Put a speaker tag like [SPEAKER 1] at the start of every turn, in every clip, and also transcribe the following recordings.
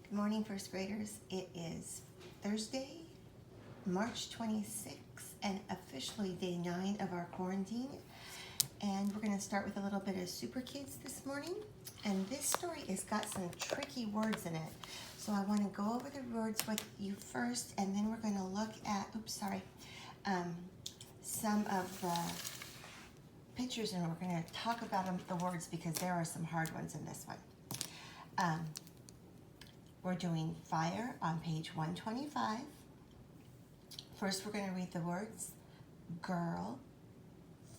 [SPEAKER 1] Good morning, first graders. It is Thursday, March 26th, and officially day 9 of our quarantine. And we're going to start with a little bit of Super Kids this morning. And this story has got some tricky words in it. So I want to go over the words with you first, and then we're going to look at, some of the pictures, and we're going to talk about the words because there are some hard ones in this one. We're doing fire on page 125. First, we're going to read the words girl,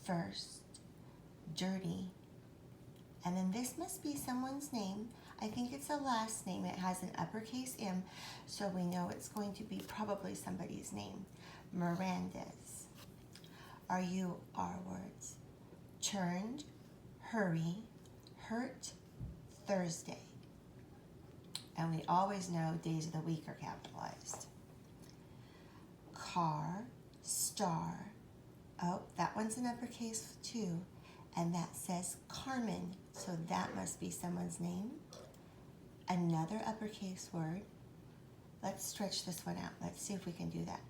[SPEAKER 1] first, dirty, and then this must be someone's name. I think it's a last name. It has an uppercase M, so we know it's going to be probably somebody's name. Miranda's. Are you our words? Turned, hurry, hurt, Thursday. And we always know days of the week are capitalized. Car, star. Oh, that one's an uppercase too. And that says Carmen. So that must be someone's name. Another uppercase word. Let's stretch this one out. Let's see if we can do that.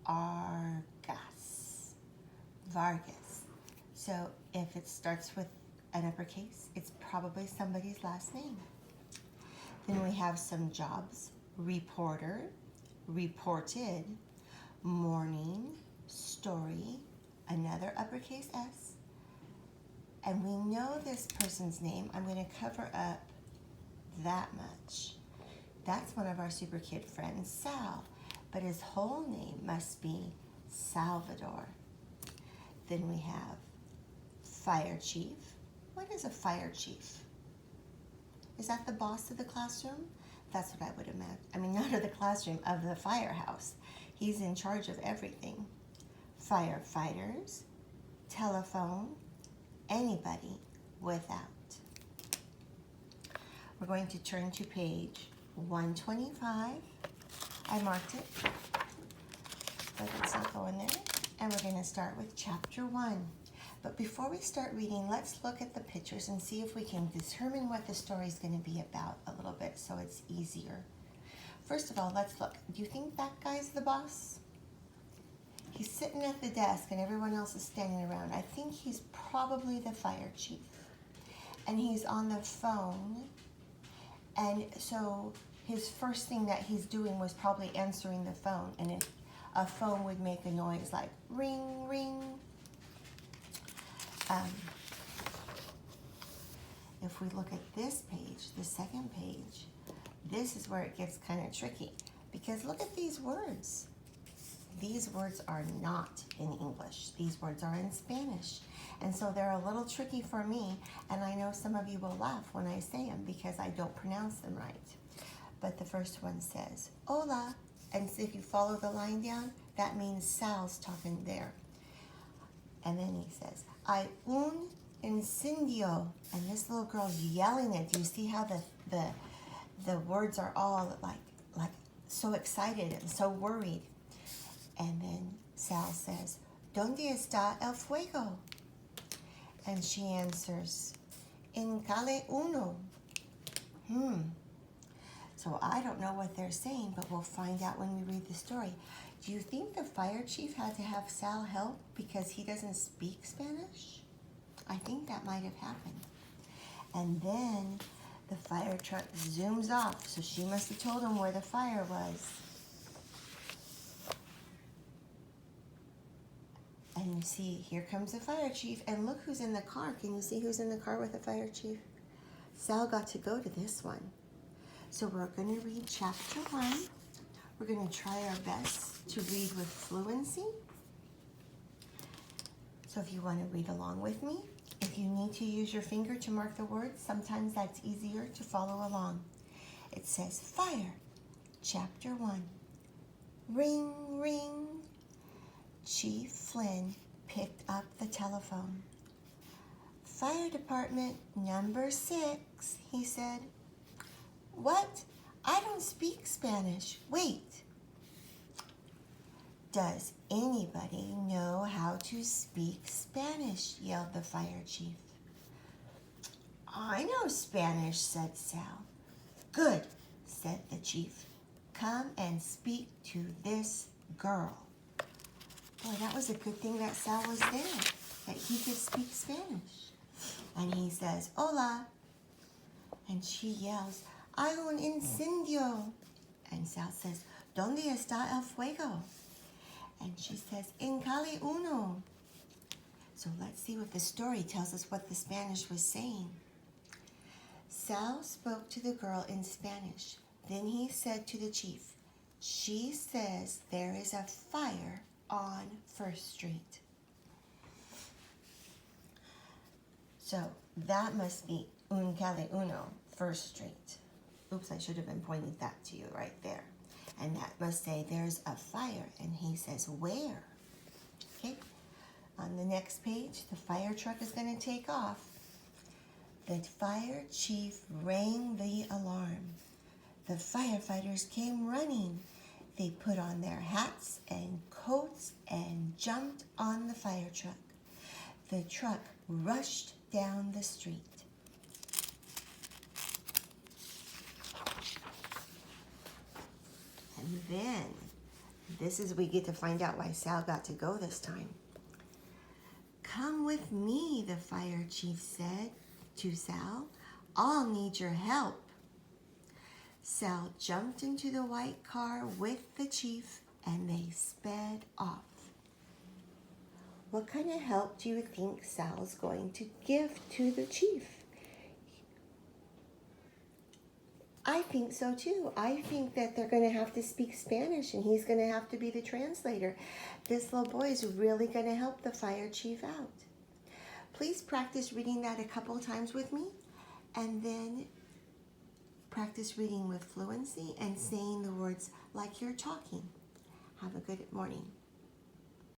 [SPEAKER 1] Vargas. Vargas. So if it starts with an uppercase, it's probably somebody's last name. Then we have some jobs. Reporter, reported, morning, story, another uppercase S. And we know this person's name. I'm going to cover up that much. That's one of our super kid friends, Sal. But his whole name must be Salvador. Then we have fire chief. What is a fire chief? Is that the boss of the classroom? That's what I would imagine. I mean, not of the classroom, of the firehouse. He's in charge of everything. Firefighters, telephone, anybody without. We're going to turn to page 125. I marked it, but it's not going there. And we're going to start with chapter 1. But before we start reading, let's look at the pictures and see if we can determine what the story is going to be about a little bit so it's easier. First of all, let's look. Do you think that guy's the boss? He's sitting at the desk and everyone else is standing around. I think he's probably the fire chief. And he's on the phone. And so his first thing that he's doing was probably answering the phone. And a phone would make a noise like ring, ring. If we look at this page, the second page, this is where it gets kind of tricky because look at these words. These words are not in English. These words are in Spanish. And so they're a little tricky for me, and I know some of you will laugh when I say them because I don't pronounce them right. But the first one says, hola, and if you follow the line down, that means Sal's talking there. And then he says, hay un incendio. And this little girl's yelling it. Do you see how the words are all like so excited and so worried? And then Sal says, ¿Dónde está el fuego? And she answers, en calle uno. So I don't know what they're saying, but we'll find out when we read the story. Do you think the fire chief had to have Sal help because he doesn't speak Spanish? I think that might have happened. And then the fire truck zooms off, so she must have told him where the fire was. And you see, here comes the fire chief, and look who's in the car. Can you see who's in the car with the fire chief? Sal got to go to this one. So we're going to read chapter 1. We're going to try our best to read with fluency. So if you want to read along with me, if you need to use your finger to mark the words, sometimes that's easier to follow along. It says fire, chapter 1. Ring, ring. Chief Flynn picked up the telephone. Fire department number 6, he said. What? I don't speak Spanish. Wait. Does anybody know how to speak Spanish? Yelled the fire chief. I know Spanish, said Sal. Good. said the chief. Come and speak to this girl. Boy, that was a good thing that Sal was there, that he could speak Spanish. And he says, hola. And she yells, hay un incendio. And Sal says, ¿Dónde está el fuego? And she says, en calle uno. So let's see what the story tells us what the Spanish was saying. Sal spoke to the girl in Spanish. Then he said to the chief, she says there is a fire on First Street. So that must be un calle uno, First Street. Oops, I should have been pointing that to you right there. And that must say there's a fire. And he says, where? Okay. On the next page, the fire truck is going to take off. The fire chief rang the alarm. The firefighters came running. They put on their hats and coats and jumped on the fire truck. The truck rushed down the street. And then, this is we get to find out why Sal got to go this time. Come with me, the fire chief said to Sal. I'll need your help. Sal jumped into the white car with the chief and they sped off. What kind of help do you think Sal's going to give to the chief? I think so too. I think that they're going to have to speak Spanish and he's going to have to be the translator. This little boy is really going to help the fire chief out. Please practice reading that a couple times with me and then practice reading with fluency and saying the words like you're talking. Have a good morning.